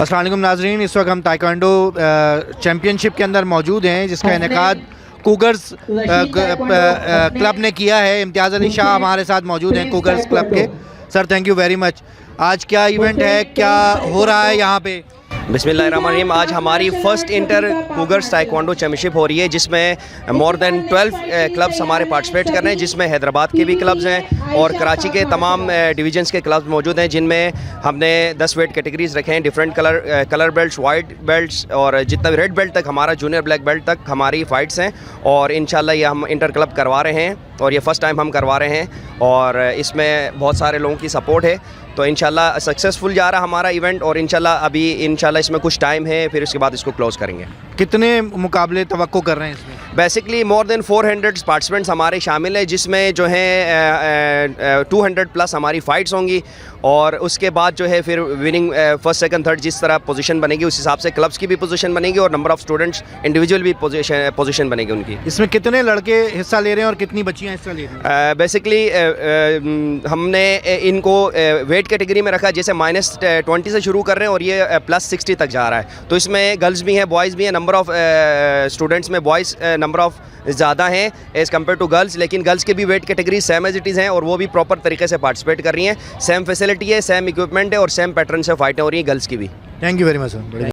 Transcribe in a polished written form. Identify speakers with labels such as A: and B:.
A: अस्सलाम वालेकुम नाजरीन, इस वक्त हम ताइक्वांडो चैम्पियनशिप के अंदर मौजूद हैं जिसका इनेकाद कूगर्स क्लब ने किया है। इम्तियाज़ अली शाह हमारे साथ मौजूद हैं कूगर्स क्लब के। Sir thank you very much. आज क्या इवेंट है, क्या हो रहा है यहाँ पे?
B: बिस्मिल्लाहिर्रहमानिर्रहीम। आज हमारी first inter cougars taekwondo championship हो रही है जिसमें मोर देन 12 क्लब्स हमारे पार्टिसिपेट कर रहे हैं, जिसमें हैदराबाद के भी क्लब्स हैं और कराची के तमाम डिवीजन्स के क्लब्स मौजूद हैं, जिनमें हमने 10 वेट कैटेगरीज रखे हैं। Different colour belts, white belts और जितना भी रेड बेल्ट तक हमारा जूनियर ब्लैक बेल्ट तक हमारी फ़ाइट्स हैं और इंशाल्लाह ये हम इंटर क्लब करवा रहे हैं और ये फ़र्स्ट टाइम हम करवा रहे हैं और इसमें बहुत सारे लोगों की सपोर्ट है। तो इंशाल्लाह सक्सेसफुल जा रहा हमारा इवेंट और इंशाल्लाह इसमें कुछ टाइम है, फिर उसके बाद इसको क्लोज़ करेंगे।
A: कितने मुकाबले तवक्को कर रहे हैं इसमें?
B: बेसिकली मोर देन 400 पार्टिसिपेंट्स हमारे शामिल हैं, जिसमें जो है 200 प्लस हमारी फ़ाइट्स होंगी और उसके बाद जो है फिर विनिंग फर्स्ट सेकंड थर्ड जिस तरह पोजीशन बनेगी उस हिसाब से क्लब्स की भी पोजीशन बनेगी और नंबर ऑफ़ स्टूडेंट्स इंडिविजुअल भी पोजीशन बनेगी उनकी।
A: इसमें कितने लड़के हिस्सा ले रहे हैं और कितनी बच्चियाँ हिस्सा ले रही हैं?
B: बेसिकली हमने इनको वेट कैटेगरी में रखा है, जैसे -20 से शुरू कर रहे हैं और ये +60 तक जा रहा है। तो इसमें गर्ल्स भी हैं, बॉयज़ भी हैं। नंबर ऑफ़ स्टूडेंट्स में बॉयज़ नंबर ऑफ़ ज़्यादा हैं एज़ कम्पेयर टू गर्ल्स, लेकिन गर्ल्स के भी weight category same as it is हैं और वो भी प्रॉपर तरीके से पार्टिसिपेट कर रही हैं। सेम फैसिलिटी है, सेम इक्विपमेंट है और सेम पैटर्न से फाइटें हो रही हैं गर्ल्स की भी।
A: Thank you very much sir.